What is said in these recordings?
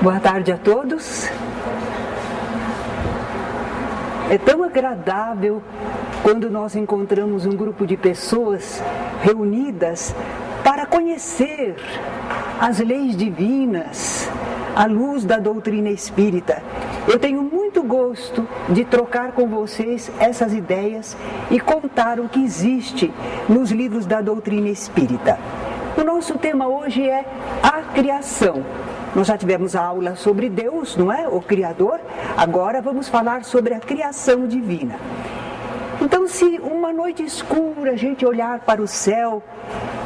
Boa tarde a todos. É tão agradável quando nós encontramos um grupo de pessoas reunidas para conhecer as leis divinas à luz da doutrina espírita. Eu tenho muito gosto de trocar com vocês essas ideias e contar o que existe nos livros da doutrina espírita. O nosso tema hoje é a criação. Nós já tivemos a aula sobre Deus, não é? O Criador. Agora vamos falar sobre a criação divina. Então, se uma noite escura a gente olhar para o céu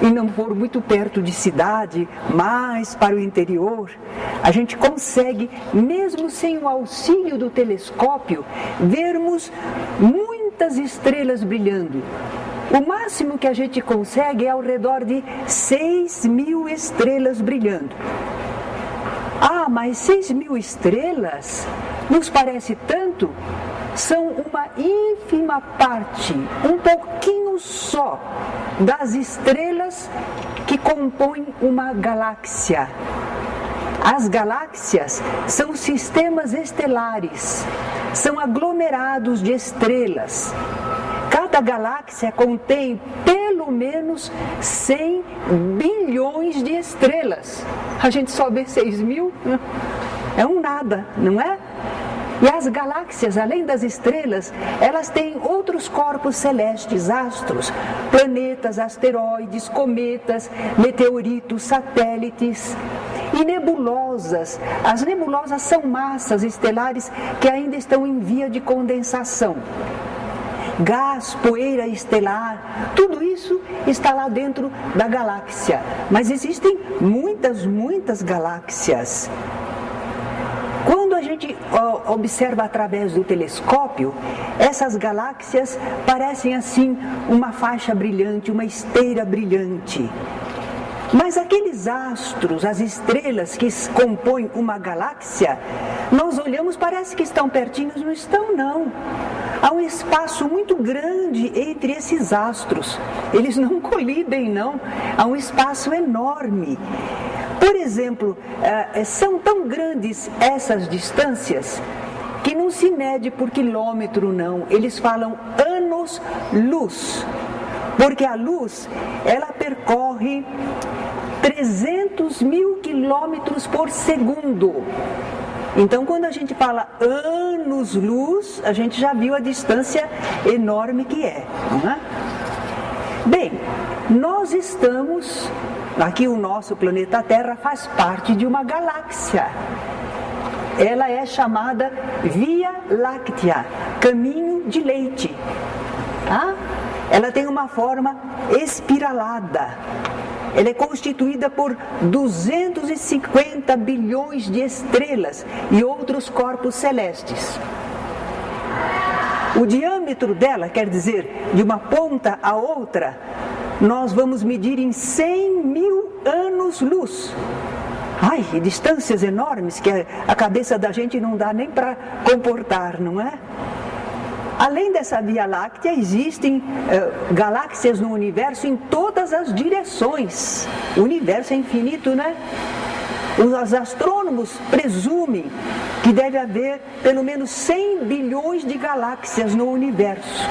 e não for muito perto de cidade, mais para o interior, a gente consegue, mesmo sem o auxílio do telescópio, vermos muitas estrelas brilhando. O máximo que a gente consegue é ao redor de 6.000 estrelas brilhando. Ah, mas 6.000 estrelas nos parece tanto? São uma ínfima parte, um pouquinho só, das estrelas que compõem uma galáxia. As galáxias são sistemas estelares, são aglomerados de estrelas. Cada galáxia contém pelo menos 100 bilhões de estrelas. A gente só vê 6.000, é um nada, não é? E as galáxias, além das estrelas, elas têm outros corpos celestes, astros, planetas, asteroides, cometas, meteoritos, satélites e nebulosas. As nebulosas são massas estelares que ainda estão em via de condensação. Gás, poeira estelar, tudo isso está lá dentro da galáxia. Mas existem muitas galáxias. Quando a gente observa através do telescópio, essas galáxias parecem assim uma faixa brilhante, uma esteira brilhante. Mas aqueles astros, as estrelas que compõem uma galáxia, nós olhamos, parece que estão pertinhos, não estão não. Há um espaço muito grande entre esses astros. Eles não colidem não, há um espaço enorme. Por exemplo, são tão grandes essas distâncias que não se mede por quilômetro não, eles falam anos-luz. Porque a luz, ela percorre 300.000 quilômetros por segundo. Então, quando a gente fala anos-luz, a gente já viu a distância enorme que é, não é? Bem, nós estamos, aqui o nosso planeta Terra faz parte de uma galáxia. Ela é chamada Via Láctea, caminho de leite. Tá? Ela tem uma forma espiralada. Ela é constituída por 250 bilhões de estrelas e outros corpos celestes. O diâmetro dela, quer dizer, de uma ponta a outra, nós vamos medir em 100.000 anos-luz. Ai, distâncias enormes que a cabeça da gente não dá nem para comportar, não é? Além dessa Via Láctea, existem galáxias no universo em todas as direções. O universo é infinito, né? Os astrônomos presumem que deve haver pelo menos 100 bilhões de galáxias no universo.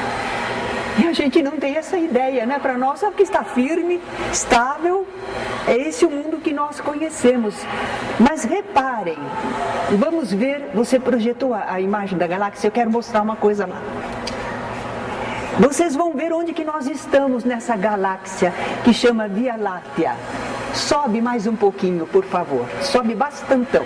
E a gente não tem essa ideia, né? Para nós, o que está firme, estável, é esse o mundo que nós conhecemos. Mas reparem, vamos ver, você projetou a imagem da galáxia, eu quero mostrar uma coisa lá. Vocês vão ver onde que nós estamos nessa galáxia que chama Via Láctea. Sobe mais um pouquinho, por favor. Sobe bastantão.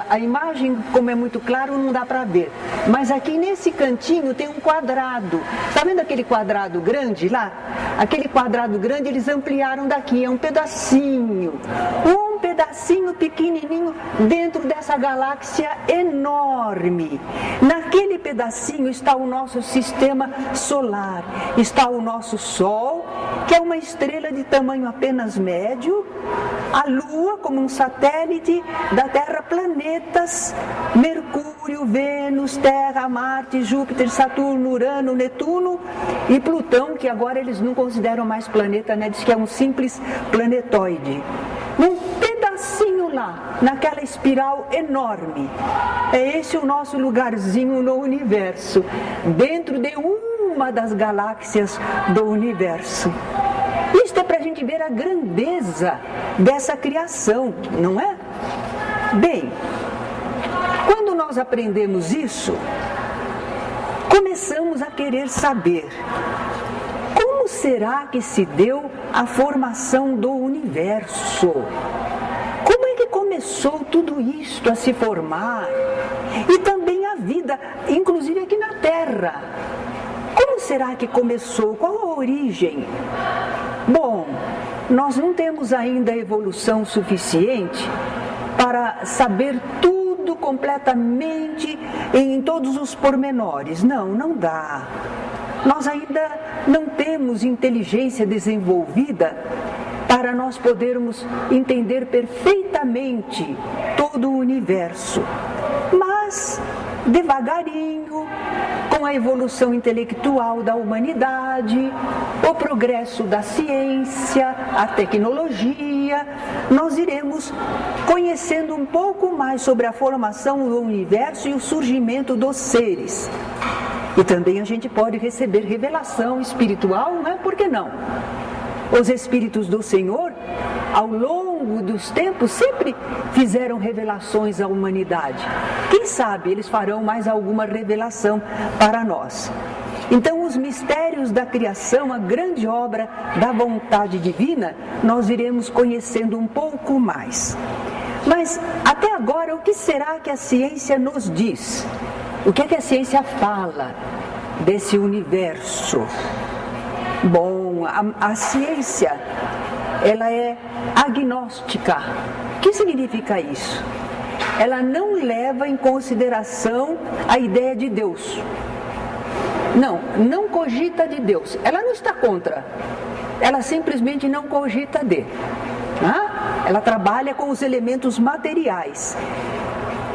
A imagem, como é muito claro, não dá para ver. Mas aqui nesse cantinho tem um quadrado. Está vendo aquele quadrado grande lá? Aquele quadrado grande eles ampliaram daqui, é um pedacinho. Um pedacinho pequenininho dentro dessa galáxia enorme. Naquele pedacinho está o nosso sistema solar. Está o nosso Sol, que é uma estrela de tamanho apenas médio. A Lua, como um satélite da Terra, planetas, Mercúrio, Vênus, Terra, Marte, Júpiter, Saturno, Urano, Netuno e Plutão, que agora eles não consideram mais planeta, né? Diz que é um simples planetoide. Um pedacinho lá, naquela espiral enorme. É esse o nosso lugarzinho no universo, dentro de uma das galáxias do universo. Isto é para a gente ver a grandeza dessa criação, não é? Bem, quando nós aprendemos isso, começamos a querer saber como será que se deu a formação do universo? Como é que começou tudo isto a se formar? E também a vida, inclusive aqui na Terra. Como será que começou? Qual a origem? Bom, nós não temos ainda evolução suficiente para saber tudo completamente em todos os pormenores. Não dá. Nós ainda não temos inteligência desenvolvida para nós podermos entender perfeitamente todo o universo. Mas, devagarinho, com a evolução intelectual da humanidade, o progresso da ciência, a tecnologia, nós iremos conhecendo um pouco mais sobre a formação do universo e o surgimento dos seres. E também a gente pode receber revelação espiritual, não é? Por que não? Os Espíritos do Senhor, ao longo dos tempos, sempre fizeram revelações à humanidade. Quem sabe eles farão mais alguma revelação para nós. Então, os mistérios da criação, a grande obra da vontade divina, nós iremos conhecendo um pouco mais. Mas, até agora, o que será que a ciência nos diz? O que é que a ciência fala desse universo? Bom, a ciência, ela é agnóstica. O que significa isso? Ela não leva em consideração a ideia de Deus. Não cogita de Deus. Ela não está contra. Ela simplesmente não cogita de. Ela trabalha com os elementos materiais.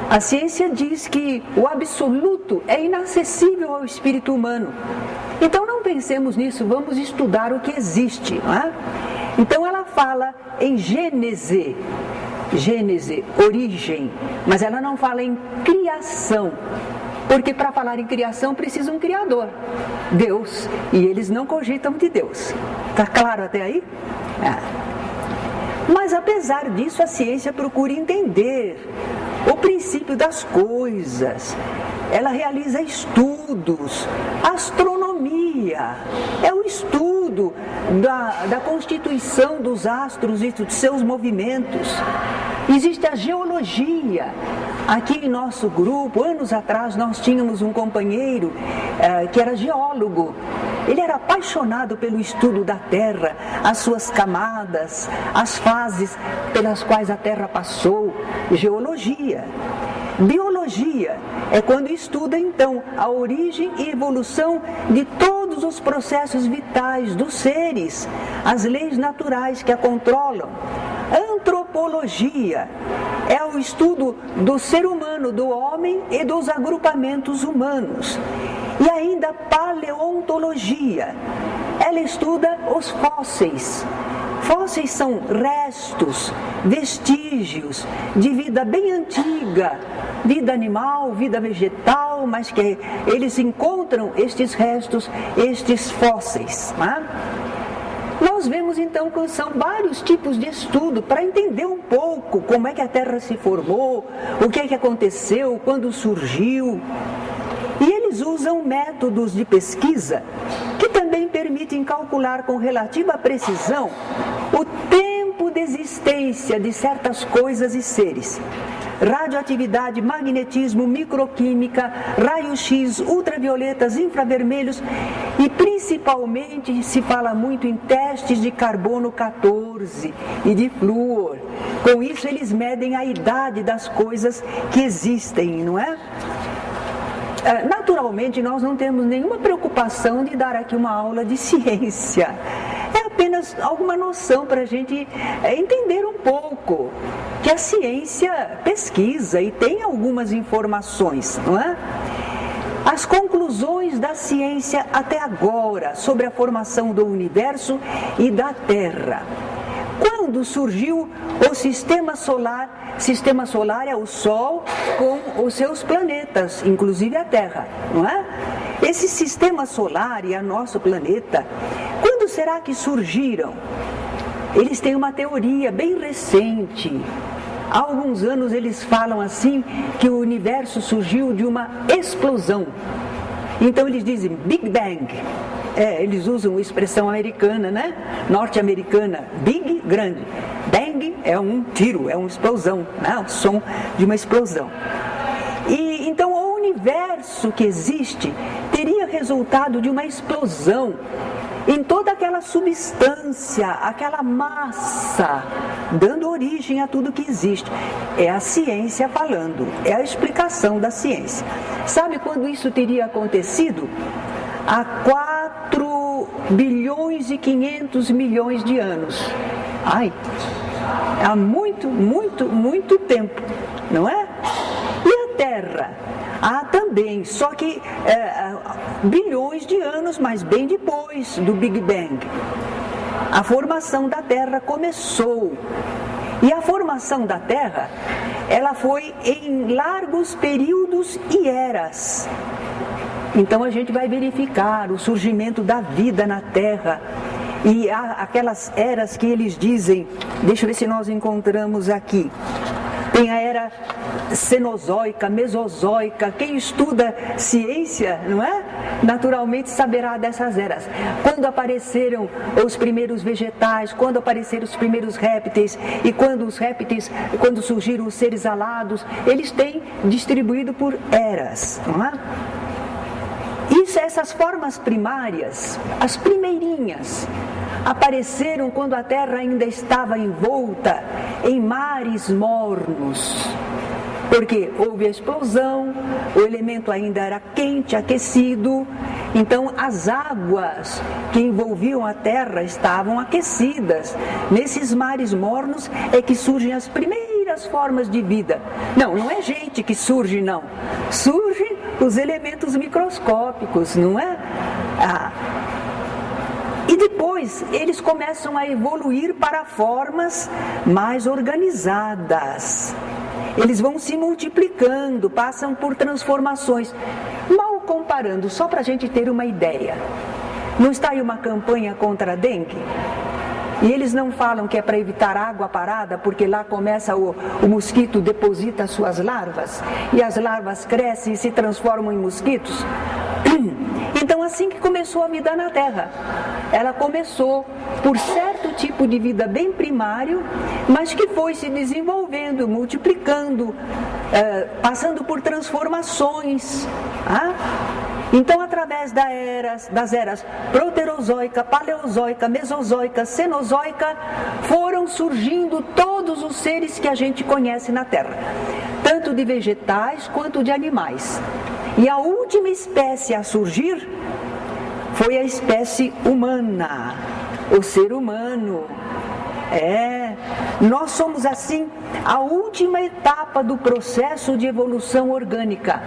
A ciência diz que o absoluto é inacessível ao espírito humano. Então não pensemos nisso, vamos estudar o que existe. Não é? Então ela fala em Gênese, origem, mas ela não fala em criação. Porque para falar em criação precisa um criador, Deus, e eles não cogitam de Deus. Está claro até aí? Mas apesar disso, a ciência procura entender o princípio das coisas. Ela realiza estudos, astronomia, é o estudo da constituição dos astros e dos seus movimentos. Existe a geologia. Aqui em nosso grupo, anos atrás, nós tínhamos um companheiro que era geólogo. Ele era apaixonado pelo estudo da Terra, as suas camadas, as fases pelas quais a Terra passou. Geologia. Biologia é quando estuda, então, a origem e evolução de todos os processos vitais dos seres, as leis naturais que a controlam. Antropologia é o estudo do ser humano, do homem e dos agrupamentos humanos. E ainda paleontologia, ela estuda os fósseis. Fósseis são restos, vestígios de vida bem antiga, vida animal, vida vegetal, mas que eles encontram estes restos, estes fósseis. Nós vemos então que são vários tipos de estudo para entender um pouco como é que a Terra se formou, o que é que aconteceu, quando surgiu. E eles usam métodos de pesquisa que também permitem calcular com relativa precisão o tempo de existência de certas coisas e seres. Radioatividade, magnetismo, microquímica, raio-x, ultravioletas, infravermelhos e principalmente se fala muito em testes de carbono 14 e de flúor. Com isso eles medem a idade das coisas que existem, não é? Naturalmente, nós não temos nenhuma preocupação de dar aqui uma aula de ciência. É apenas alguma noção para a gente entender um pouco que a ciência pesquisa e tem algumas informações, não é? As conclusões da ciência até agora sobre a formação do universo e da Terra. quando surgiu o sistema solar? Sistema solar é o Sol com os seus planetas, inclusive a Terra, não é? Esse sistema solar e o nosso planeta, quando será que surgiram? Eles têm uma teoria bem recente. Há alguns anos eles falam assim, que o universo surgiu de uma explosão. Então eles dizem Big Bang. Eles usam a expressão americana, né? Norte-americana. Big, grande. Bang é um tiro, é uma explosão, né? O som de uma explosão. E então o universo que existe teria resultado de uma explosão em toda aquela substância, aquela massa, dando origem a tudo que existe. É a ciência falando, é a explicação da ciência. Sabe quando isso teria acontecido? Há 4 bilhões e 500 milhões de anos. Há muito tempo, não é? E a Terra? Também, só que bilhões de anos, mas bem depois do Big Bang. A formação da Terra começou. E a formação da Terra, ela foi em largos períodos e eras. Então a gente vai verificar o surgimento da vida na Terra. E há aquelas eras que eles dizem, deixa eu ver se nós encontramos aqui. Tem a era cenozoica, mesozoica. Quem estuda ciência, não é? Naturalmente saberá dessas eras. Quando apareceram os primeiros vegetais, quando apareceram os primeiros répteis, e quando surgiram os seres alados, eles têm distribuído por eras, não é? Essas formas primárias, as primeirinhas, apareceram quando a Terra ainda estava envolta em mares mornos. Porque houve a explosão, o elemento ainda era quente, aquecido, então as águas que envolviam a Terra estavam aquecidas. Nesses mares mornos é que surgem as primeiras formas de vida. Não é gente que surge, não. Surgem os elementos microscópicos, não é? E depois eles começam a evoluir para formas mais organizadas. Eles vão se multiplicando, passam por transformações. Mal comparando, só para a gente ter uma ideia. Não está aí uma campanha contra a dengue? E eles não falam que é para evitar água parada, porque lá começa o mosquito deposita suas larvas, e as larvas crescem e se transformam em mosquitos. Então assim que começou a vida na Terra. Ela começou por certo tipo de vida bem primário, mas que foi se desenvolvendo, multiplicando, passando por transformações. Então, através das eras proterozoica, paleozoica, mesozoica, cenozoica, foram surgindo todos os seres que a gente conhece na Terra, tanto de vegetais quanto de animais. E a última espécie a surgir foi a espécie humana, o ser humano. Nós somos assim a última etapa do processo de evolução orgânica.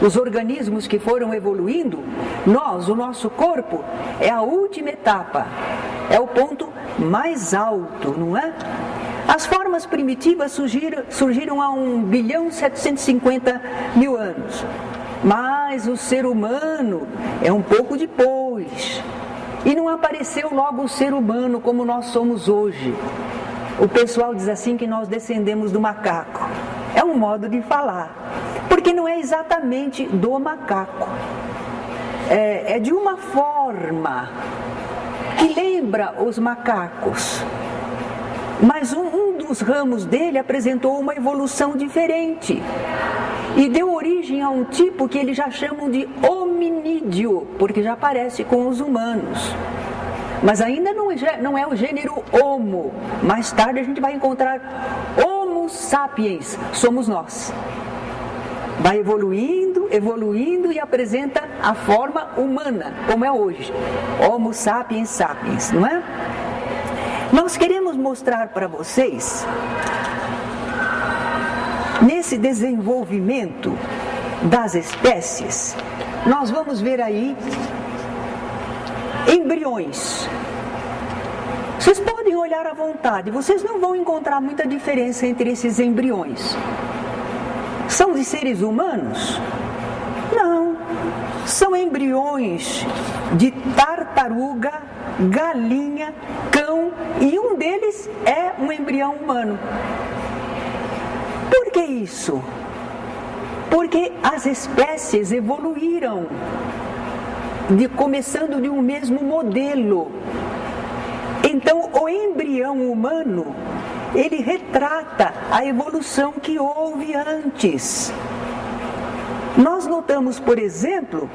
Os organismos que foram evoluindo, o nosso corpo, é a última etapa, é o ponto mais alto, não é? As formas primitivas surgiram há 1.750.000 anos, mas o ser humano é um pouco depois. E não apareceu logo o ser humano como nós somos hoje. O pessoal diz assim que nós descendemos do macaco. É um modo de falar, porque não é exatamente do macaco. É de uma forma que lembra os macacos. Mas um dos ramos dele apresentou uma evolução diferente. E deu origem a um tipo que eles já chamam de hominídeo, porque já parece com os humanos. Mas ainda não é o gênero Homo. Mais tarde a gente vai encontrar Homo sapiens, somos nós. Vai evoluindo e apresenta a forma humana, como é hoje. Homo sapiens sapiens, não é? Nós queremos mostrar para vocês, nesse desenvolvimento das espécies, nós vamos ver aí embriões. Vocês podem olhar à vontade, vocês não vão encontrar muita diferença entre esses embriões. São de seres humanos? Não. São embriões de tartaruga, galinha, cão, e um deles é um embrião humano. Por que isso? Porque as espécies evoluíram, começando de um mesmo modelo. Então, o embrião humano, ele retrata a evolução que houve antes. Nós notamos, por exemplo,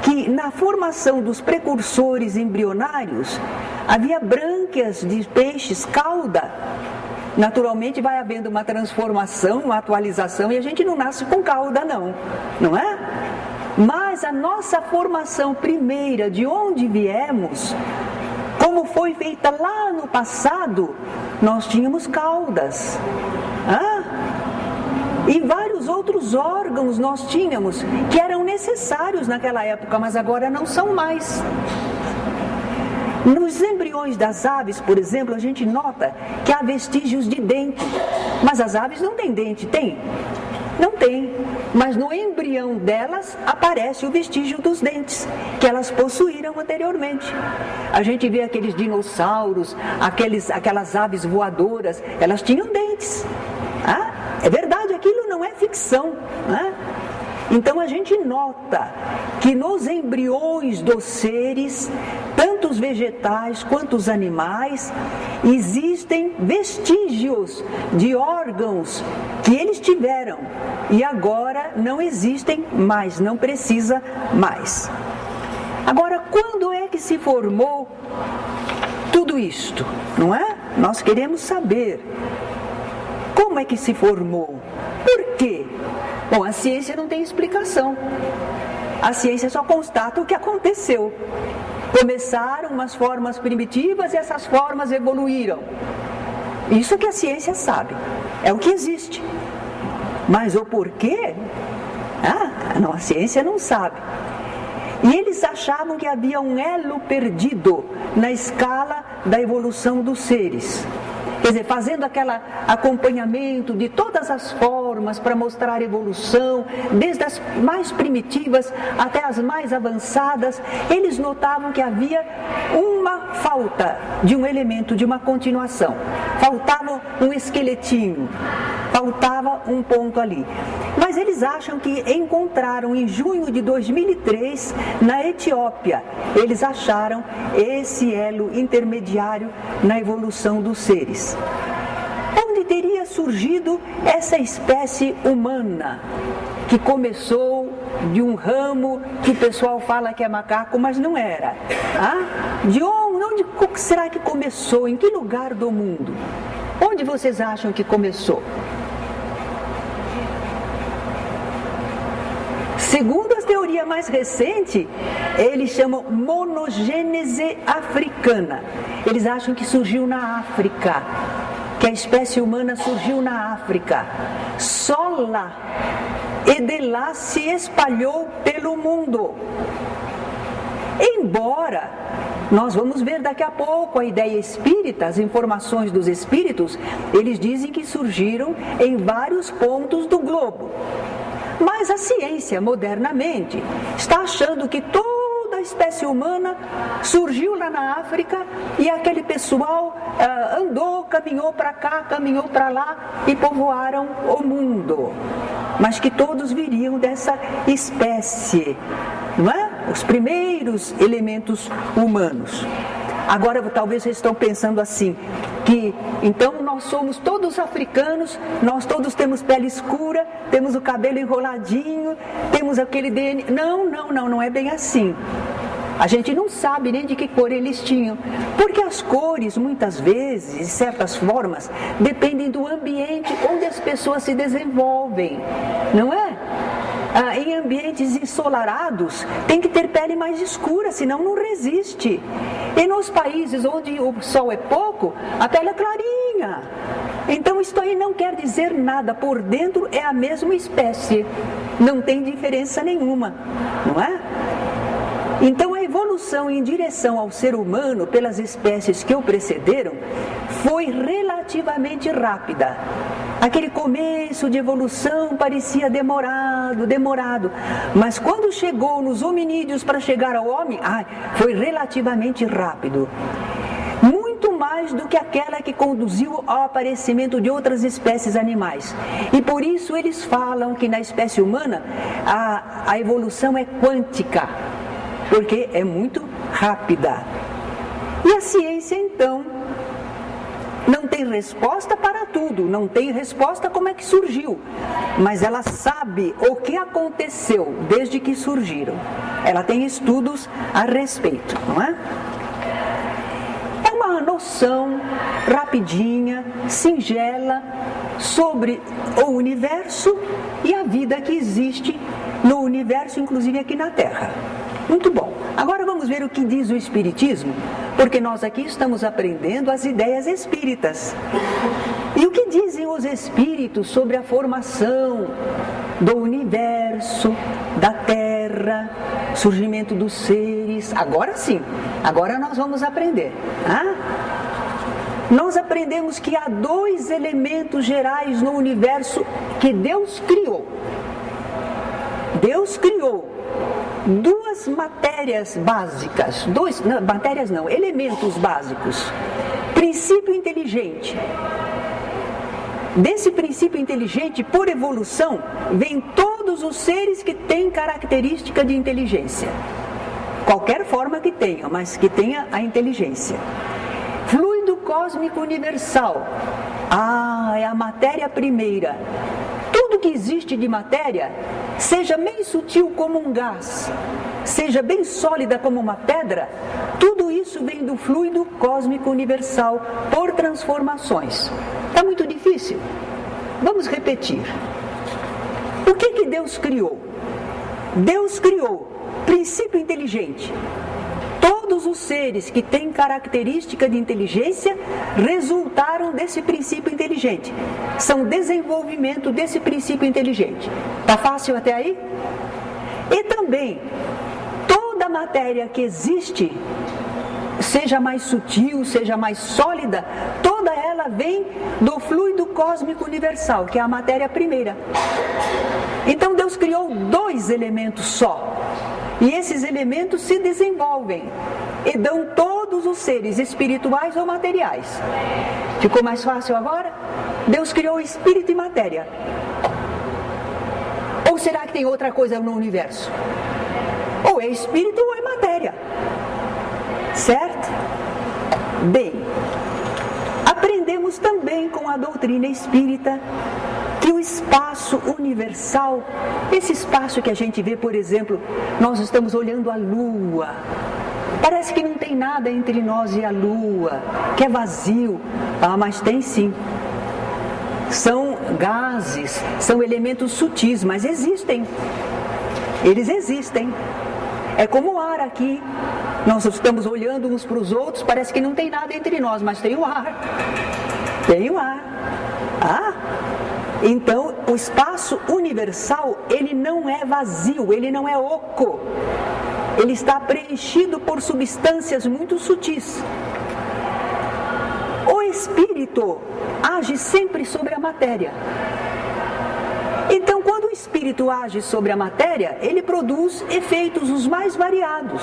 que na formação dos precursores embrionários, havia brânquias de peixes cauda. Naturalmente vai havendo uma transformação, uma atualização, e a gente não nasce com cauda não é? Mas a nossa formação primeira, de onde viemos, como foi feita lá no passado, nós tínhamos caudas. E vários outros órgãos nós tínhamos, que eram necessários naquela época, mas agora não são mais. Nos embriões das aves, por exemplo, a gente nota que há vestígios de dente. Mas as aves não têm dente, tem? Não tem. Mas no embrião delas aparece o vestígio dos dentes, que elas possuíram anteriormente. A gente vê aqueles dinossauros, aquelas aves voadoras, elas tinham dentes. É verdade, aquilo não é ficção. Então a gente nota que nos embriões dos seres, tanto os vegetais quanto os animais, existem vestígios de órgãos que eles tiveram e agora não existem mais, não precisa mais. Agora, quando é que se formou tudo isto, não é? Nós queremos saber como é que se formou, por quê? Bom, a ciência não tem explicação. A ciência só constata o que aconteceu. Começaram umas formas primitivas e essas formas evoluíram. Isso que a ciência sabe. É o que existe. Mas o porquê? Não, a ciência não sabe. E eles achavam que havia um elo perdido na escala da evolução dos seres. Quer dizer, fazendo aquele acompanhamento de todas as formas para mostrar a evolução, desde as mais primitivas até as mais avançadas, eles notavam que havia uma falta de um elemento, de uma continuação. Faltava um esqueletinho, faltava um ponto ali. Mas eles acham que encontraram em junho de 2003, na Etiópia, eles acharam esse elo intermediário na evolução dos seres. Onde teria surgido essa espécie humana, que começou de um ramo que o pessoal fala que é macaco, mas não era. De onde será que começou? Em que lugar do mundo? Onde vocês acham que começou? Segundo a teoria mais recente, eles chamam monogênese africana. Eles acham que surgiu na África, que a espécie humana surgiu na África. Só lá, e de lá se espalhou pelo mundo. Embora, nós vamos ver daqui a pouco a ideia espírita, as informações dos espíritos, eles dizem que surgiram em vários pontos do globo. Mas a ciência, modernamente, está achando que toda a espécie humana surgiu lá na África e aquele pessoal andou, caminhou para cá, caminhou para lá e povoaram o mundo. Mas que todos viriam dessa espécie, não é? Os primeiros elementos humanos. Agora, talvez vocês estão pensando assim, que então nós somos todos africanos, nós todos temos pele escura, temos o cabelo enroladinho, temos aquele DNA. Não é bem assim. A gente não sabe nem de que cor eles tinham, porque as cores, muitas vezes, de certas formas, dependem do ambiente onde as pessoas se desenvolvem, não é? Em ambientes ensolarados, tem que ter pele mais escura, senão não resiste. E nos países onde o sol é pouco, a pele é clarinha. Então isso aí não quer dizer nada, por dentro é a mesma espécie, não tem diferença nenhuma, não é? Então a evolução em direção ao ser humano pelas espécies que o precederam foi relativamente rápida. Aquele começo de evolução parecia demorado, mas quando chegou nos hominídeos para chegar ao homem, foi relativamente rápido. Muito mais do que aquela que conduziu ao aparecimento de outras espécies animais. E por isso eles falam que na espécie humana a evolução é quântica, porque é muito rápida. E a ciência, então, não tem resposta para tudo, não tem resposta como é que surgiu, mas ela sabe o que aconteceu desde que surgiram. Ela tem estudos a respeito, não é? É uma noção rapidinha, singela, sobre o universo e a vida que existe no universo, inclusive aqui na Terra. Muito bom. Agora vamos ver o que diz o Espiritismo, porque nós aqui estamos aprendendo as ideias espíritas. E o que dizem os espíritos sobre a formação do universo, da Terra, surgimento dos seres? Agora sim, agora nós vamos aprender. Nós aprendemos que há 2 elementos gerais no universo que Deus criou. Deus criou 2 matérias básicas, elementos básicos. Princípio inteligente. Desse princípio inteligente, por evolução, vêm todos os seres que têm característica de inteligência. Qualquer forma que tenha, mas que tenha a inteligência. Fluido cósmico universal. É a matéria primeira. Tudo que existe de matéria, seja bem sutil como um gás, seja bem sólida como uma pedra, tudo isso vem do fluido cósmico universal por transformações. Está muito difícil? Vamos repetir. O que Deus criou? Deus criou princípio inteligente. Todos os seres que têm característica de inteligência resultaram desse princípio inteligente. São desenvolvimento desse princípio inteligente. Tá fácil até aí? E também, toda matéria que existe, seja mais sutil, seja mais sólida, toda ela vem do fluido cósmico universal, que é a matéria primeira. Então Deus criou 2 elementos só. E esses elementos se desenvolvem e dão todos os seres espirituais ou materiais. Ficou mais fácil agora? Deus criou espírito e matéria. Ou será que tem outra coisa no universo? Ou é espírito ou é matéria. Certo? Bem, aprendemos também com a doutrina espírita que o espaço universal, esse espaço que a gente vê, por exemplo, nós estamos olhando a Lua. Parece que não tem nada entre nós e a Lua, que é vazio. Mas tem sim. São gases, são elementos sutis, mas existem. Eles existem. É como o ar aqui. Nós estamos olhando uns para os outros, parece que não tem nada entre nós, mas tem o ar. Tem o ar. Então, o espaço universal, ele não é vazio, ele não é oco. Ele está preenchido por substâncias muito sutis. O espírito age sempre sobre a matéria. Então, quando o espírito age sobre a matéria, ele produz efeitos os mais variados.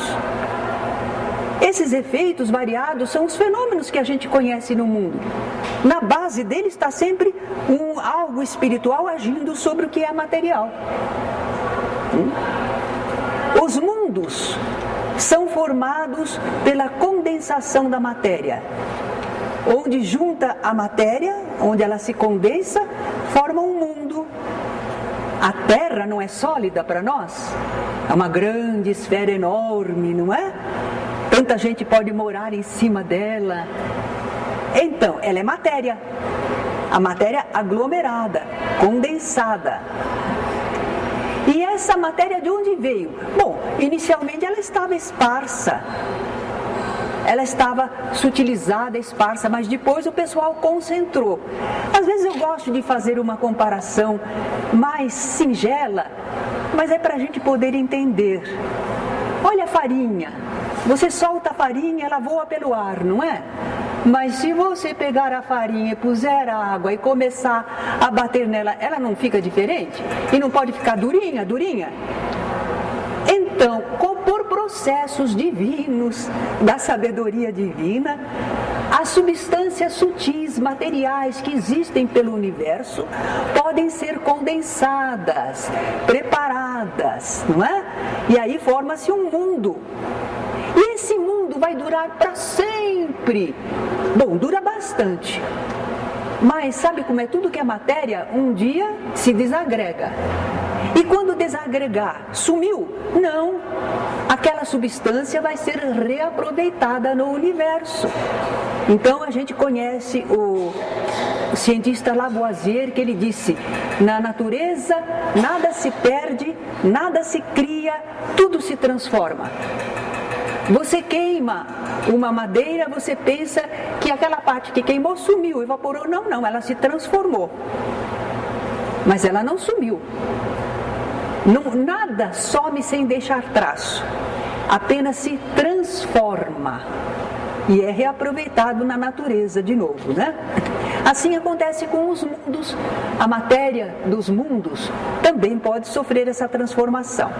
Esses efeitos variados são os fenômenos que a gente conhece no mundo. Na base dele está sempre algo espiritual agindo sobre o que é material. Os mundos são formados pela condensação da matéria. Onde junta a matéria, onde ela se condensa, forma um mundo. A Terra não é sólida para nós? É uma grande esfera enorme, não é? Tanta gente pode morar em cima dela. Então, ela é matéria. A matéria aglomerada, condensada. E essa matéria de onde veio? Bom, inicialmente ela estava esparsa. Ela estava sutilizada, esparsa, mas depois o pessoal concentrou. Às vezes eu gosto de fazer uma comparação mais singela, mas é para a gente poder entender. Olha a farinha. Você solta a farinha, ela voa pelo ar, não é? Mas se você pegar a farinha e puser a água e começar a bater nela, ela não fica diferente? E não pode ficar durinha, durinha? Então, por processos divinos, da sabedoria divina, as substâncias sutis, materiais que existem pelo universo, podem ser condensadas, preparadas, não é? E aí forma-se um mundo. E esse mundo vai durar para sempre. Bom, dura bastante. Mas sabe como é tudo que é matéria? Um dia se desagrega. E quando desagregar, sumiu? Não. Aquela substância vai ser reaproveitada no universo. Então a gente conhece o cientista Lavoisier, que ele disse: na natureza nada se perde, nada se cria, tudo se transforma. Você queima uma madeira, você pensa que aquela parte que queimou sumiu, evaporou. Não, não, ela se transformou. Mas ela não sumiu. Não, nada some sem deixar traço. Apenas se transforma. E é reaproveitado na natureza de novo, né? Assim acontece com os mundos. A matéria dos mundos também pode sofrer essa transformação.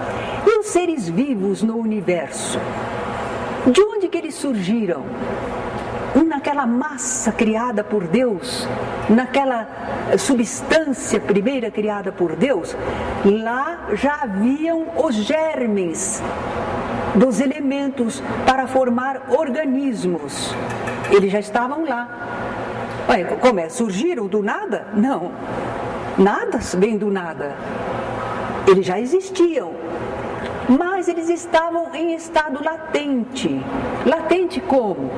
E os seres vivos no universo? De onde que eles surgiram? Naquela massa criada por Deus, naquela substância primeira criada por Deus, lá já haviam os germes dos elementos para formar organismos. Eles já estavam lá. Olha, como é? Surgiram do nada? Não. Nada vem do nada. Eles já existiam. Mas eles estavam em estado latente. Latente como?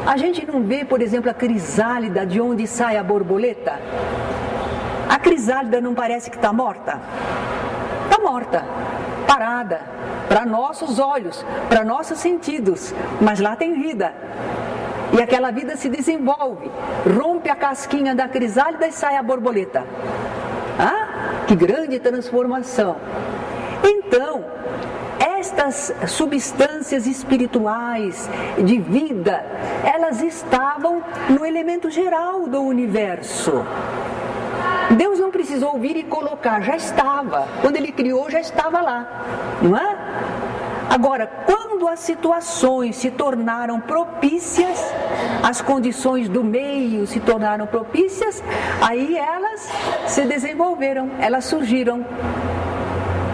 A gente não vê, por exemplo, a crisálida de onde sai a borboleta? A crisálida não parece que está morta? Está morta, parada, para nossos olhos, para nossos sentidos, mas lá tem vida. E aquela vida se desenvolve, rompe a casquinha da crisálida e sai a borboleta. Ah, que grande transformação! Então, estas substâncias espirituais de vida, elas estavam no elemento geral do universo. Deus não precisou vir e colocar, já estava. Quando Ele criou, já estava lá, não é? Agora, quando as situações se tornaram propícias, as condições do meio se tornaram propícias, aí elas se desenvolveram, elas surgiram.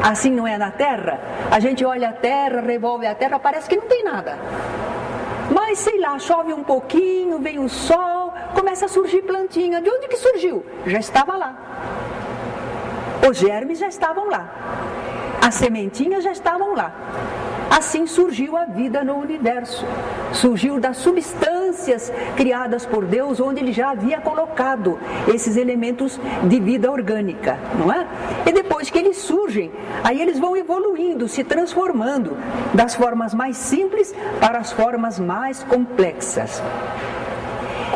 Assim não é na Terra? A gente olha a Terra, revolve a Terra, parece que não tem nada. Mas, sei lá, chove um pouquinho, vem o sol, começa a surgir plantinha. De onde que surgiu? Já estava lá. Os germes já estavam lá. As sementinhas já estavam lá. Assim surgiu a vida no universo. Surgiu das substâncias criadas por Deus, onde Ele já havia colocado esses elementos de vida orgânica, não é? E depois que eles surgem, aí eles vão evoluindo, se transformando das formas mais simples para as formas mais complexas.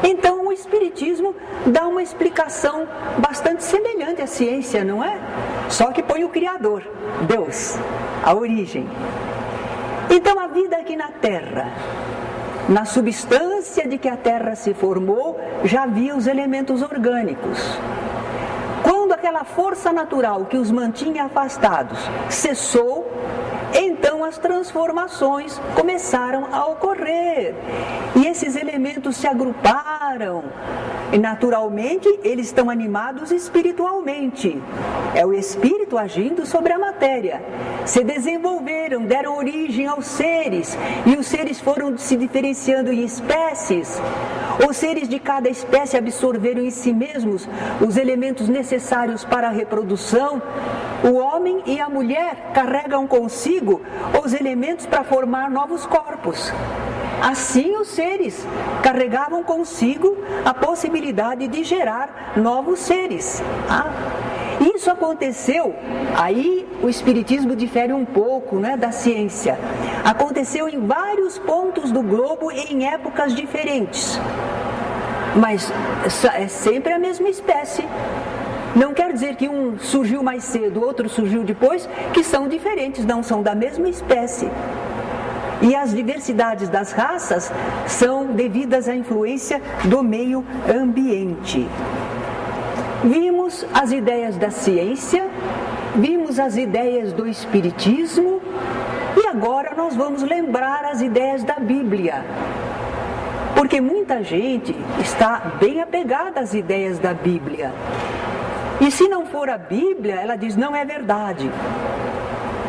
Então o Espiritismo dá uma explicação bastante semelhante à ciência, não é? Só que põe o Criador, Deus, a origem. Então a vida aqui na Terra, na substância de que a Terra se formou, já havia os elementos orgânicos. Quando aquela força natural que os mantinha afastados cessou, então as transformações começaram a ocorrer. E esses elementos se agruparam. E naturalmente eles estão animados espiritualmente. É o espírito agindo sobre a matéria. Se desenvolveram, deram origem aos seres. E os seres foram se diferenciando em espécies. Os seres de cada espécie absorveram em si mesmos os elementos necessários para a reprodução. O homem e a mulher carregam consigo os elementos para formar novos corpos. Assim os seres carregavam consigo a possibilidade de gerar novos seres. Isso aconteceu, aí o Espiritismo difere um pouco, né, da ciência. Aconteceu em vários pontos do globo em épocas diferentes. Mas é sempre a mesma espécie. Não quer dizer que um surgiu mais cedo, outro surgiu depois, que são diferentes, não são da mesma espécie. E as diversidades das raças são devidas à influência do meio ambiente. Vimos as ideias da ciência, vimos as ideias do espiritismo e agora nós vamos lembrar as ideias da Bíblia. Porque muita gente está bem apegada às ideias da Bíblia. E se não for a Bíblia, ela diz, não é verdade.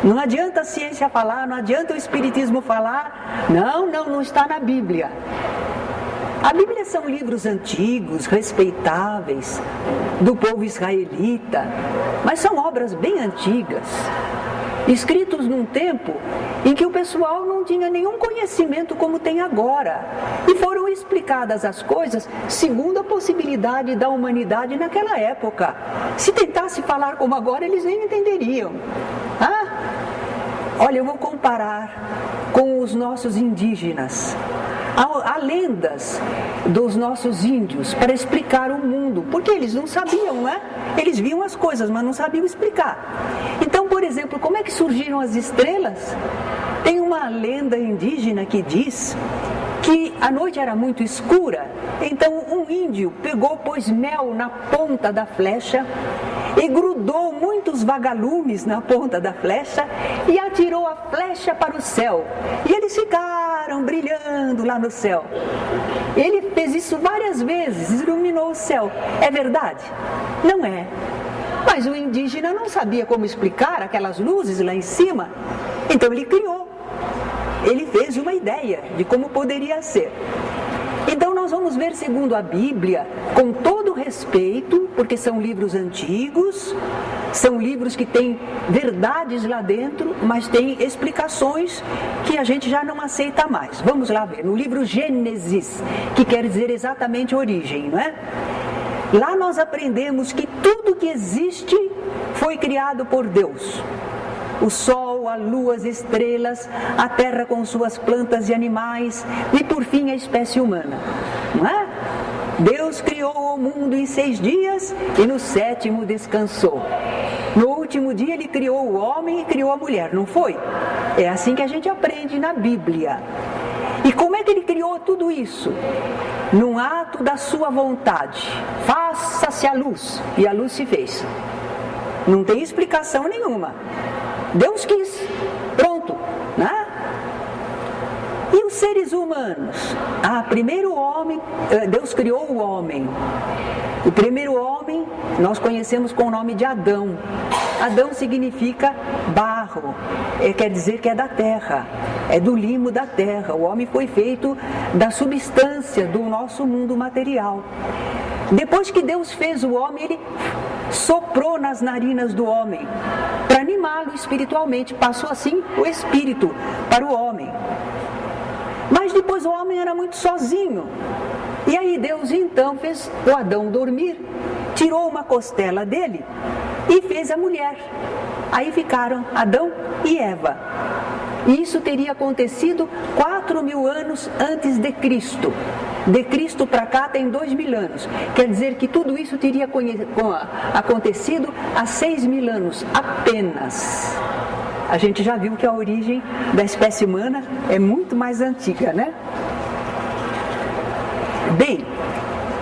Não adianta a ciência falar, não adianta o espiritismo falar. Não está na Bíblia. A Bíblia são livros antigos, respeitáveis, do povo israelita, mas são obras bem antigas, escritos num tempo em que o pessoal não tinha nenhum conhecimento como tem agora, e foram explicadas as coisas segundo a possibilidade da humanidade naquela época. Se tentasse falar como agora, eles nem entenderiam. Olha, eu vou comparar com os nossos indígenas. Há lendas dos nossos índios para explicar o mundo, porque eles não sabiam, né? Eles viam as coisas, mas não sabiam explicar. Então, por exemplo, como é que surgiram as estrelas? Tem uma lenda indígena que diz que a noite era muito escura, então um índio pôs mel na ponta da flecha e grudou muitos vagalumes na ponta da flecha e atirou a flecha para o céu. E eles ficaram brilhando lá no céu. Ele fez isso várias vezes, iluminou o céu. É verdade? Não é. Mas o indígena não sabia como explicar aquelas luzes lá em cima, então ele criou. Ele fez uma ideia de como poderia ser. Então nós vamos ver segundo a Bíblia, com todo respeito, porque são livros antigos, são livros que têm verdades lá dentro, mas têm explicações que a gente já não aceita mais. Vamos lá ver, no livro Gênesis, que quer dizer exatamente origem, não é? Lá nós aprendemos que tudo que existe foi criado por Deus. O sol, a lua, as estrelas, a terra com suas plantas e animais e por fim a espécie humana, não é? Deus criou o mundo em 6 dias e no 7º descansou. No último dia ele criou o homem e criou a mulher, não foi? É assim que a gente aprende na Bíblia. E como é que ele criou tudo isso? Num ato da sua vontade. Faça-se a luz, e a luz se fez. Não tem explicação nenhuma. Deus quis, pronto, né? E os seres humanos? Primeiro homem, Deus criou o homem. O primeiro homem nós conhecemos com o nome de Adão. Adão significa barro, quer dizer que é da terra, é do limo da terra. O homem foi feito da substância do nosso mundo material. Depois que Deus fez o homem, ele soprou nas narinas do homem para animá-lo espiritualmente, passou assim o espírito para o homem. Mas depois o homem era muito sozinho, e aí Deus então fez o Adão dormir, tirou uma costela dele e fez a mulher. Aí ficaram Adão e Eva. E isso teria acontecido 4.000 anos antes de Cristo. De Cristo para cá tem 2.000 anos. Quer dizer que tudo isso teria acontecido há 6.000 anos apenas. A gente já viu que a origem da espécie humana é muito mais antiga, né? Bem,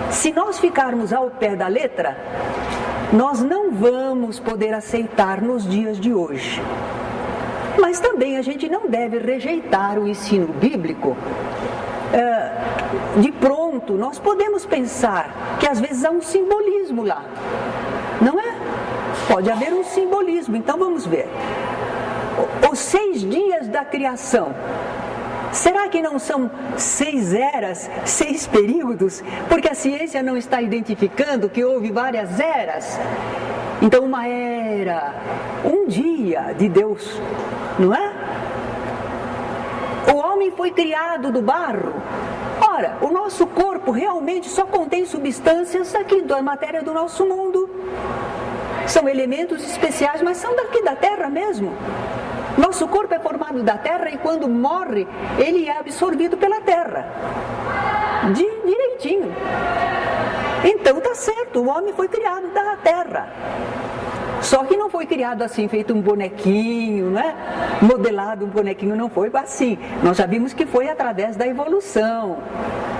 se nós ficarmos ao pé da letra, nós não vamos poder aceitar nos dias de hoje. Mas também a gente não deve rejeitar o ensino bíblico. De pronto, nós podemos pensar que às vezes há um simbolismo lá, não é? Pode haver um simbolismo, então vamos ver. Os 6 dias da criação, será que não são 6 eras, 6 períodos? Porque a ciência não está identificando que houve várias eras. Então uma era, um dia de Deus, não é? O homem foi criado do barro. Ora, o nosso corpo realmente só contém substâncias aqui da matéria do nosso mundo. São elementos especiais, mas são daqui da terra mesmo. Nosso corpo é formado da terra e quando morre, ele é absorvido pela terra. Direitinho. Então tá certo, o homem foi criado da terra. Só que não foi criado assim, feito um bonequinho, né? Modelado um bonequinho, não foi assim. Nós já vimos que foi através da evolução,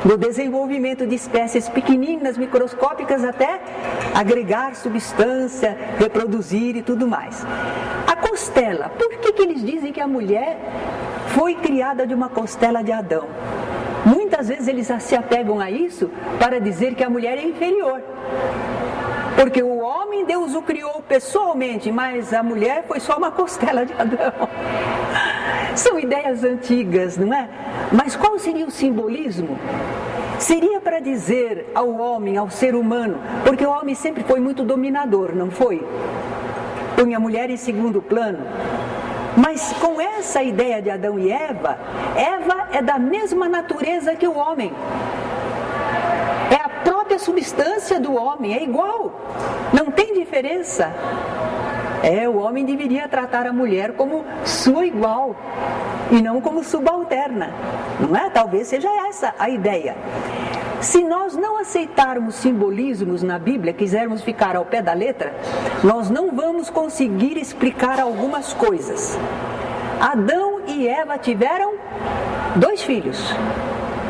do desenvolvimento de espécies pequeninas, microscópicas, até agregar substância, reproduzir e tudo mais. A costela, por que eles dizem que a mulher foi criada de uma costela de Adão? Muitas vezes eles se apegam a isso para dizer que a mulher é inferior. Porque o homem Deus o criou pessoalmente, mas a mulher foi só uma costela de Adão. São ideias antigas, não é? Mas qual seria o simbolismo? Seria para dizer ao homem, ao ser humano, porque o homem sempre foi muito dominador, não foi? Põe a mulher em segundo plano. Mas com essa ideia de Adão e Eva, Eva é da mesma natureza que o homem. É a própria substância do homem, é igual, não tem diferença. O homem deveria tratar a mulher como sua igual e não como subalterna, não é? Talvez seja essa a ideia. Se nós não aceitarmos simbolismos na Bíblia, quisermos ficar ao pé da letra, nós não vamos conseguir explicar algumas coisas. Adão e Eva tiveram 2 filhos.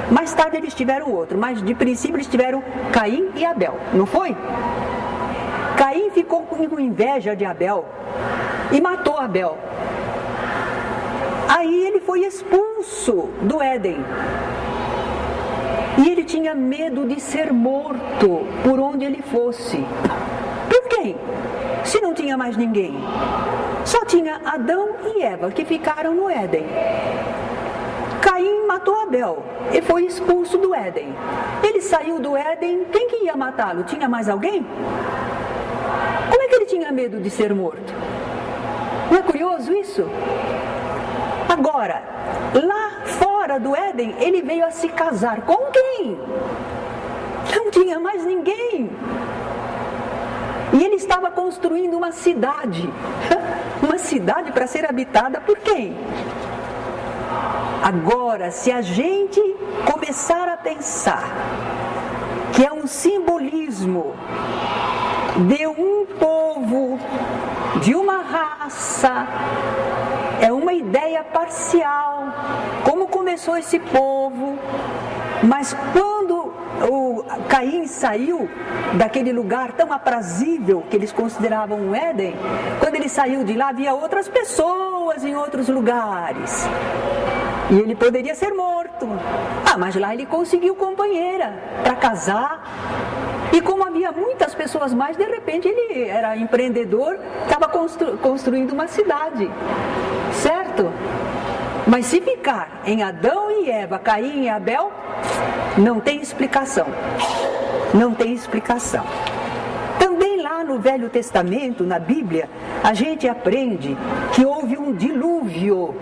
Mais tarde eles tiveram outro, mas de princípio eles tiveram Caim e Abel, não foi? Caim ficou com inveja de Abel e matou Abel. Aí ele foi expulso do Éden. E ele tinha medo de ser morto por onde ele fosse. Por quem? Se não tinha mais ninguém. Só tinha Adão e Eva que ficaram no Éden. Caim matou Abel e foi expulso do Éden. Ele saiu do Éden, quem que ia matá-lo? Tinha mais alguém? Como é que ele tinha medo de ser morto? Não é curioso isso? Agora, lá fora do Éden, ele veio a se casar com quem? Não tinha mais ninguém. E ele estava construindo uma cidade. Uma cidade para ser habitada por quem? Agora, se a gente começar a pensar que é um simbolismo de um povo, de uma raça, é uma ideia parcial, como começou esse povo, mas quando o Caim saiu daquele lugar tão aprazível que eles consideravam um Éden, quando ele saiu de lá havia outras pessoas em outros lugares. E ele poderia ser morto. Mas lá ele conseguiu companheira para casar. E como havia muitas pessoas mais, de repente ele era empreendedor, estava construindo uma cidade. Certo? Mas se ficar em Adão e Eva, Caim e Abel, não tem explicação. Não tem explicação. Também lá no Velho Testamento, na Bíblia, a gente aprende que houve um dilúvio,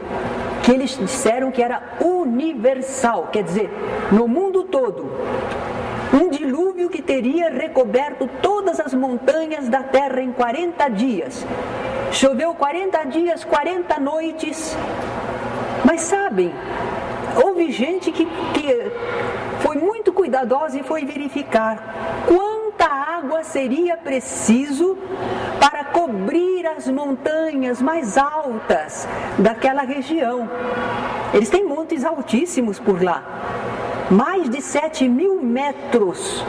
que eles disseram que era universal, quer dizer, no mundo todo. Um dilúvio que teria recoberto todas as montanhas da terra em 40 dias. Choveu 40 dias, 40 noites. Mas sabem, houve gente que foi muito cuidadosa e foi verificar quanta água seria preciso para cobrir as montanhas mais altas daquela região. Eles têm montes altíssimos por lá, mais de 7.000 metros.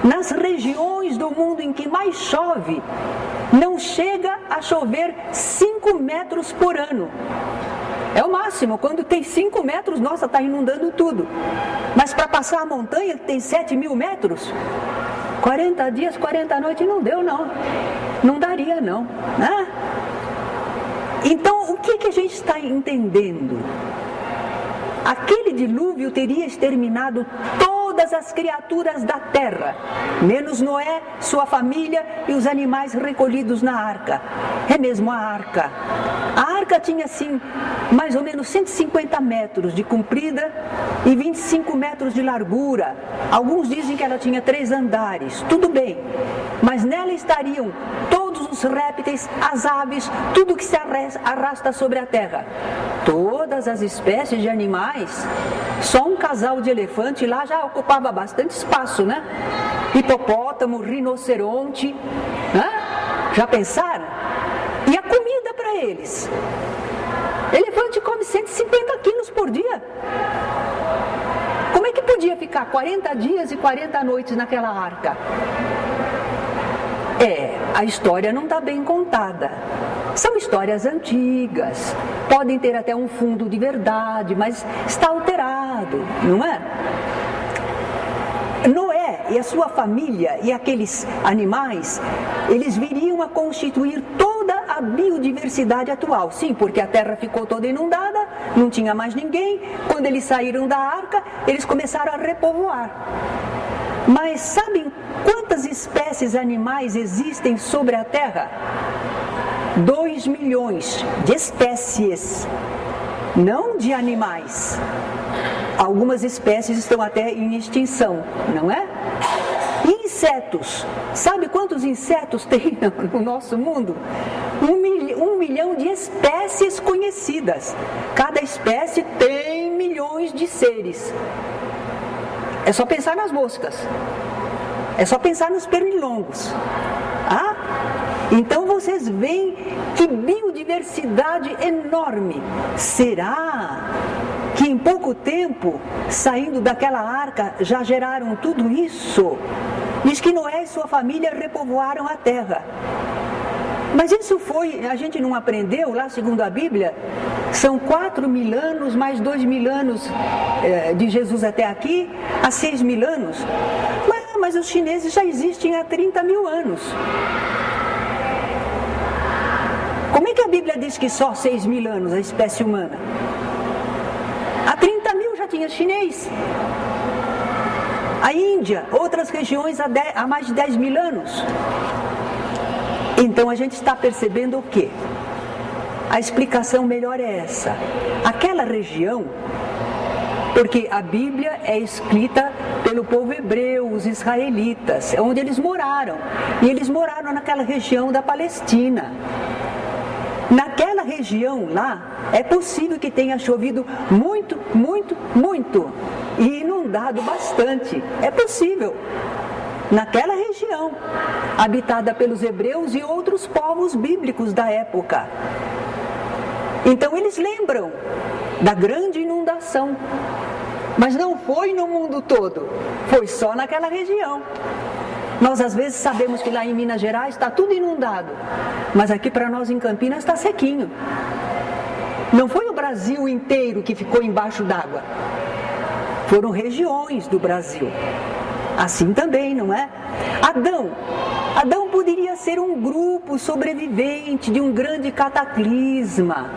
Nas regiões do mundo em que mais chove, não chega a chover 5 metros por ano. É o máximo, quando tem 5 metros, nossa, está inundando tudo. Mas para passar a montanha, que tem 7.000 metros, 40 dias, 40 noites, não deu não. Não daria não, né? Então, o que a gente está entendendo? Aquele dilúvio teria exterminado todas as criaturas da terra, menos Noé, sua família e os animais recolhidos na arca. É mesmo a arca. A arca tinha assim, mais ou menos 150 metros de comprida e 25 metros de largura. Alguns dizem que ela tinha 3 andares, tudo bem. Mas nela estariam todos os répteis, as aves, tudo que se arrasta sobre a terra. Todas as espécies de animais. Só um casal de elefante lá já ocupava bastante espaço, né? Hipopótamo, rinoceronte, né? Já pensaram? para eles. Elefante come 150 quilos por dia. Como é que podia ficar 40 dias e 40 noites naquela arca? A história não está bem contada. São histórias antigas, podem ter até um fundo de verdade, mas está alterado, não é? Noé e a sua família e aqueles animais, eles viriam a constituir toda a biodiversidade atual. Sim, porque a terra ficou toda inundada, não tinha mais ninguém. Quando eles saíram da arca, eles começaram a repovoar. Mas sabem quantas espécies animais existem sobre a terra? 2 milhões de espécies, não de animais. Algumas espécies estão até em extinção, não é? Insetos. Sabe quantos insetos tem no nosso mundo? 1 milhão de espécies conhecidas. Cada espécie tem milhões de seres. É só pensar nas moscas. É só pensar nos pernilongos. Então vocês veem que biodiversidade enorme. Será que em pouco tempo, saindo daquela arca, já geraram tudo isso? Diz que Noé e sua família repovoaram a terra. Mas isso foi, a gente não aprendeu lá segundo a Bíblia, são 4.000 anos mais 2.000 anos de Jesus até aqui, há 6.000 anos. Mas os chineses já existem há 30.000 anos. Como é que a Bíblia diz que só 6.000 anos a espécie humana? Há 30.000 já tinha chinês. A Índia, outras regiões há mais de 10.000 anos. Então a gente está percebendo o quê? A explicação melhor é essa. Aquela região, porque a Bíblia é escrita pelo povo hebreu, os israelitas, onde eles moraram. E eles moraram naquela região da Palestina. Naquela região lá, é possível que tenha chovido muito, muito, muito e inundado bastante. É possível. Naquela região, habitada pelos hebreus e outros povos bíblicos da época. Então eles lembram da grande inundação. Mas não foi no mundo todo, foi só naquela região. Nós às vezes sabemos que lá em Minas Gerais está tudo inundado, mas aqui para nós em Campinas está sequinho. Não foi o Brasil inteiro que ficou embaixo d'água, foram regiões do Brasil. Assim também, não é? Adão poderia ser um grupo sobrevivente de um grande cataclisma.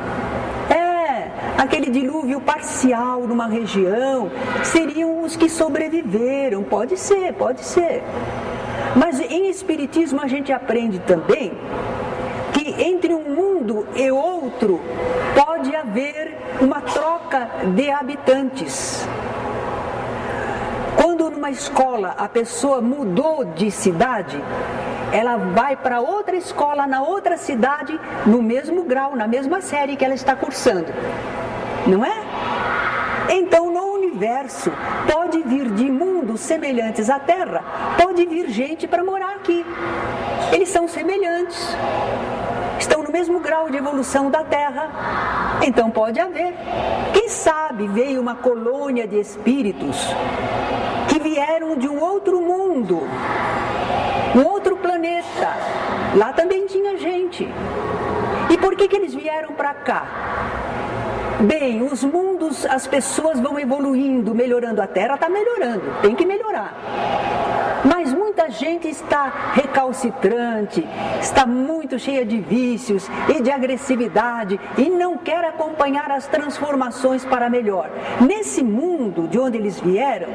Aquele dilúvio parcial numa região, seriam os que sobreviveram. Pode ser. Mas em Espiritismo a gente aprende também que entre um mundo e outro pode haver uma troca de habitantes. Quando numa escola a pessoa mudou de cidade, ela vai para outra escola na outra cidade, no mesmo grau, na mesma série que ela está cursando. Não é? Então no universo pode vir de mundos semelhantes à Terra, pode vir gente para morar aqui. Eles são semelhantes, estão no mesmo grau de evolução da Terra. Então pode haver. Quem sabe veio uma colônia de espíritos que vieram de um outro mundo, um outro planeta. Lá também tinha gente. E por que eles vieram para cá? Bem, os mundos, as pessoas vão evoluindo, melhorando. A Terra está melhorando, tem que melhorar. Mas muita gente está recalcitrante, está muito cheia de vícios e de agressividade e não quer acompanhar as transformações para melhor. Nesse mundo de onde eles vieram,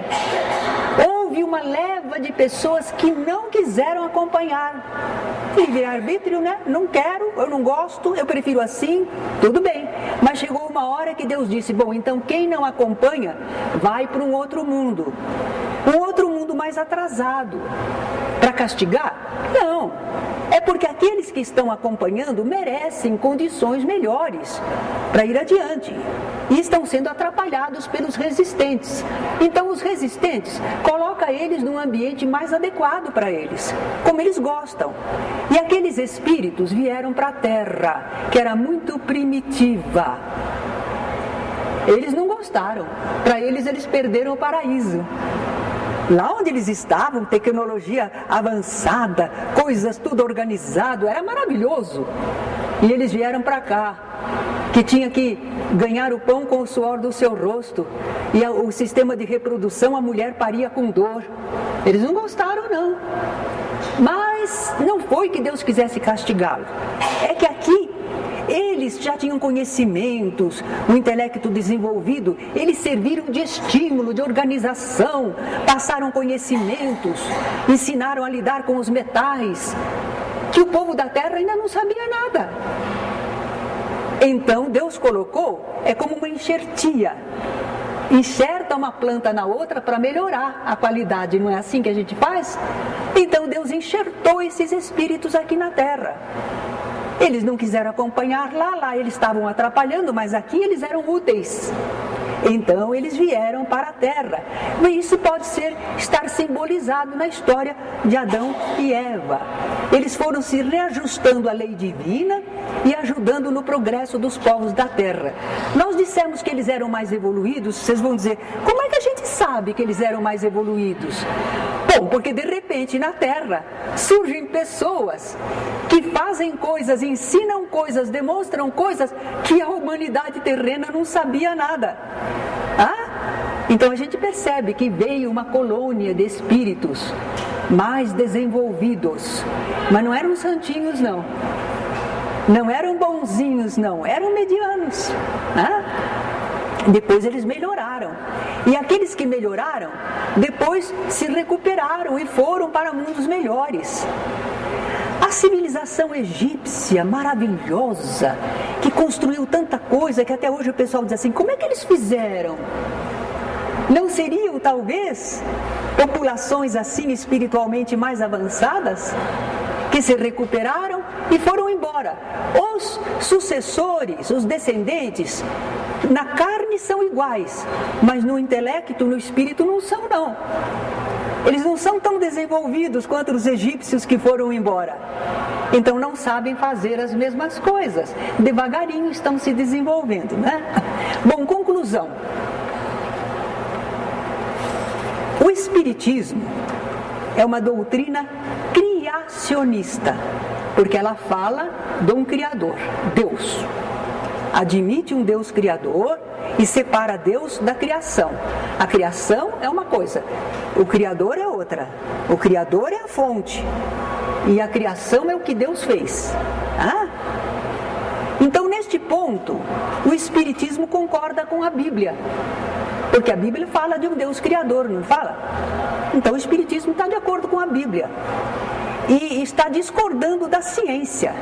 houve uma leva de pessoas que não quiseram acompanhar. Livre-arbítrio, né? Não quero, eu não gosto, eu prefiro assim, tudo bem. Mas chegou uma hora que Deus disse, bom, então quem não acompanha vai para um outro mundo mais atrasado. Para castigar? Não. É porque aqueles que estão acompanhando merecem condições melhores para ir adiante e estão sendo atrapalhados pelos resistentes. Então os resistentes, coloca eles num ambiente mais adequado para eles, como eles gostam. E aqueles espíritos vieram para a Terra, que era muito primitiva. Eles não gostaram. Para eles perderam o paraíso. Lá onde eles estavam, tecnologia avançada, coisas tudo organizado, era maravilhoso. E eles vieram para cá, que tinha que ganhar o pão com o suor do seu rosto. E o sistema de reprodução, a mulher paria com dor. Eles não gostaram, não. Mas não foi que Deus quisesse castigá-lo. É que aqui eles já tinham conhecimentos, um intelecto desenvolvido, eles serviram de estímulo, de organização, passaram conhecimentos, ensinaram a lidar com os metais, que o povo da terra ainda não sabia nada. Então Deus colocou, é como uma enxertia, enxerta uma planta na outra para melhorar a qualidade, não é assim que a gente faz? Então Deus enxertou esses espíritos aqui na terra. Eles não quiseram acompanhar lá eles estavam atrapalhando, mas aqui eles eram úteis. Então eles vieram para a Terra. E isso pode estar simbolizado na história de Adão e Eva. Eles foram se reajustando à lei divina e ajudando no progresso dos povos da Terra. Nós dissemos que eles eram mais evoluídos, vocês vão dizer, como é que a gente sabe que eles eram mais evoluídos? Bom, porque de repente na Terra surgem pessoas que fazem coisas, ensinam coisas, demonstram coisas que a humanidade terrena não sabia nada. Então a gente percebe que veio uma colônia de espíritos mais desenvolvidos, mas não eram santinhos não, não eram bonzinhos não, eram medianos. Depois eles melhoraram, e aqueles que melhoraram depois se recuperaram e foram para mundos melhores. A civilização egípcia maravilhosa, que construiu tanta coisa que até hoje o pessoal diz assim, como é que eles fizeram? Não seriam talvez populações assim espiritualmente mais avançadas, que se recuperaram e foram embora? Os sucessores, os descendentes, na carne são iguais, mas no intelecto, no espírito não são não. Eles não são tão desenvolvidos quanto os egípcios que foram embora. Então não sabem fazer as mesmas coisas. Devagarinho estão se desenvolvendo, né? Bom, conclusão. O Espiritismo é uma doutrina criacionista, porque ela fala de um Criador, Deus. Admite um Deus Criador e separa Deus da criação. A criação é uma coisa, o Criador é outra. O Criador é a fonte e a criação é o que Deus fez. Então, neste ponto, o Espiritismo concorda com a Bíblia, porque a Bíblia fala de um Deus Criador, não fala? Então o Espiritismo está de acordo com a Bíblia e está discordando da ciência,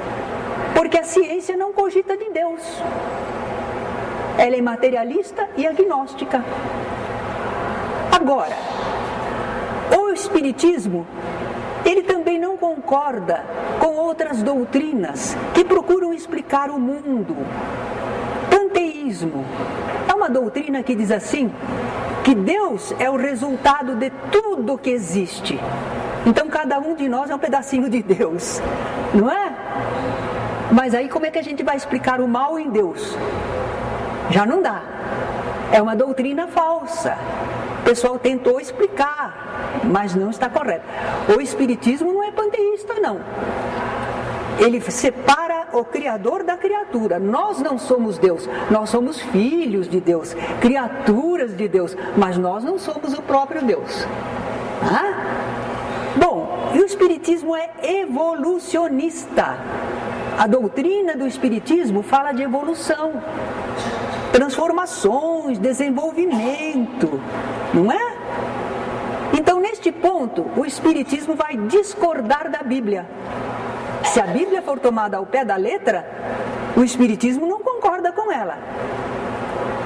porque a ciência não cogita de Deus. Ela é materialista e agnóstica. Agora, o Espiritismo, ele também não concorda com outras doutrinas que procuram explicar o mundo. Panteísmo é uma doutrina que diz assim, que Deus é o resultado de tudo que existe. Então cada um de nós é um pedacinho de Deus, não é? Mas aí como é que a gente vai explicar o mal em Deus? Já não dá. É uma doutrina falsa. O pessoal tentou explicar, mas não está correto. O Espiritismo não é panteísta, não. Ele separa o Criador da criatura. Nós não somos Deus, nós somos filhos de Deus, criaturas de Deus, mas nós não somos o próprio Deus. Bom, e o Espiritismo é evolucionista. A doutrina do Espiritismo fala de evolução, transformações, desenvolvimento, não é? Então, neste ponto, o Espiritismo vai discordar da Bíblia. Se a Bíblia for tomada ao pé da letra, o Espiritismo não concorda com ela.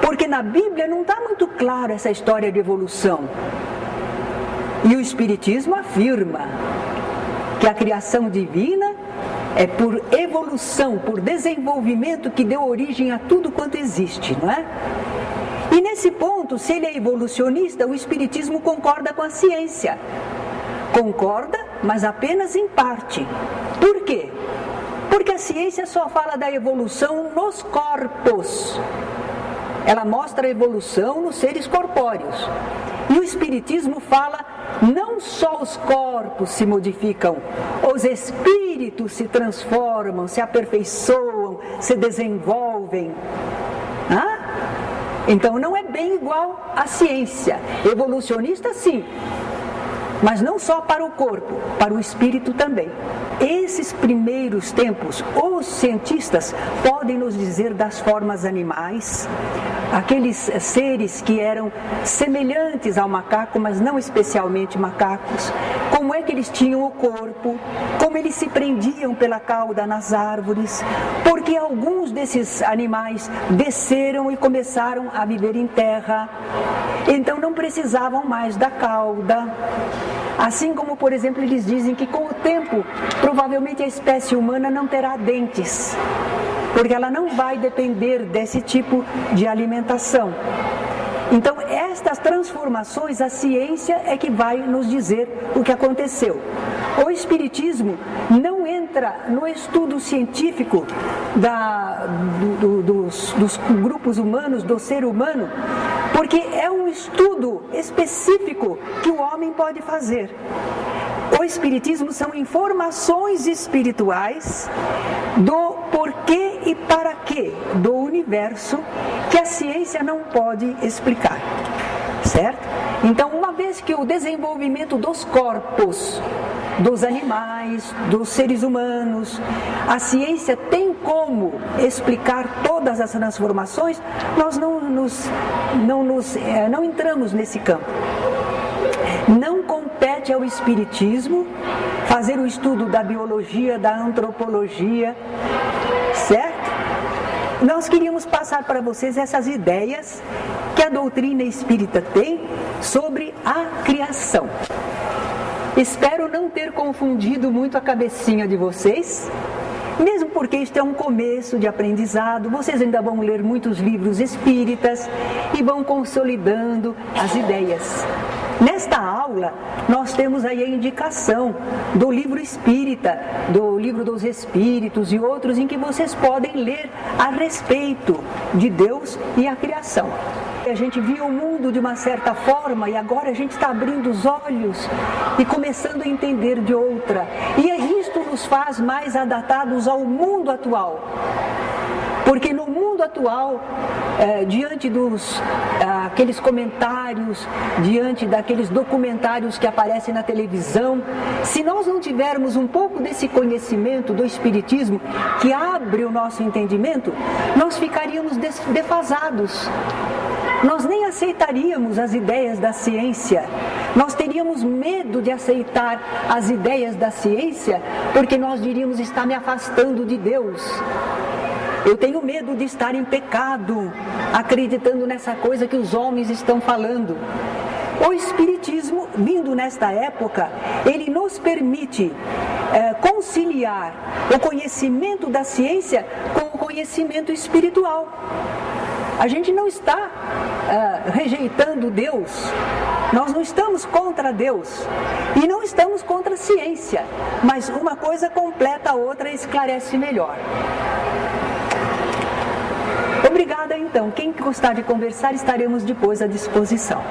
Porque na Bíblia não está muito claro essa história de evolução. E o Espiritismo afirma que a criação divina é por evolução, por desenvolvimento que deu origem a tudo quanto existe, não é? E nesse ponto, se ele é evolucionista, o Espiritismo concorda com a ciência. Concorda, mas apenas em parte. Por quê? Porque a ciência só fala da evolução nos corpos. Ela mostra a evolução nos seres corpóreos. E o Espiritismo fala, não só os corpos se modificam, os espíritos se transformam, se aperfeiçoam, se desenvolvem. Então não é bem igual à ciência. Evolucionista sim, mas não só para o corpo, para o espírito também. Esses primeiros tempos, os cientistas podem nos dizer das formas animais, aqueles seres que eram semelhantes ao macaco, mas não especialmente macacos, como é que eles tinham o corpo, como eles se prendiam pela cauda nas árvores, porque alguns desses animais desceram e começaram a viver em terra, então não precisavam mais da cauda. Assim como, por exemplo, eles dizem que com o tempo, provavelmente a espécie humana não terá dentes, porque ela não vai depender desse tipo de alimentação. Então, estas transformações, a ciência é que vai nos dizer o que aconteceu. O Espiritismo não entra no estudo científico dos grupos humanos, do ser humano, porque é um estudo específico que o homem pode fazer. O Espiritismo são informações espirituais do porquê e para quê do universo que a ciência não pode explicar, certo? Então, uma vez que o desenvolvimento dos corpos, dos animais, dos seres humanos, a ciência tem como explicar todas as transformações, nós não entramos nesse campo. Não compete ao Espiritismo fazer o estudo da biologia, da antropologia, certo? Nós queríamos passar para vocês essas ideias que a doutrina espírita tem sobre a criação. Espero não ter confundido muito a cabecinha de vocês, mesmo porque isto é um começo de aprendizado. Vocês ainda vão ler muitos livros espíritas e vão consolidando as ideias. Nesta aula, nós temos aí a indicação do livro espírita, do livro dos Espíritos e outros em que vocês podem ler a respeito de Deus e a criação. A gente via o mundo de uma certa forma e agora a gente está abrindo os olhos e começando a entender de outra. E isto nos faz mais adaptados ao mundo atual. Porque no mundo atual, diante dos aqueles comentários, diante daqueles documentários que aparecem na televisão, se nós não tivermos um pouco desse conhecimento do Espiritismo que abre o nosso entendimento, nós ficaríamos defasados. Nós nem aceitaríamos as ideias da ciência. Nós teríamos medo de aceitar as ideias da ciência, porque nós diríamos: está me afastando de Deus. Eu tenho medo de estar em pecado, acreditando nessa coisa que os homens estão falando. O Espiritismo, vindo nesta época, ele nos permite conciliar o conhecimento da ciência com o conhecimento espiritual. A gente não está rejeitando Deus, nós não estamos contra Deus e não estamos contra a ciência, mas uma coisa completa a outra e esclarece melhor. Obrigada então, quem gostar de conversar estaremos depois à disposição.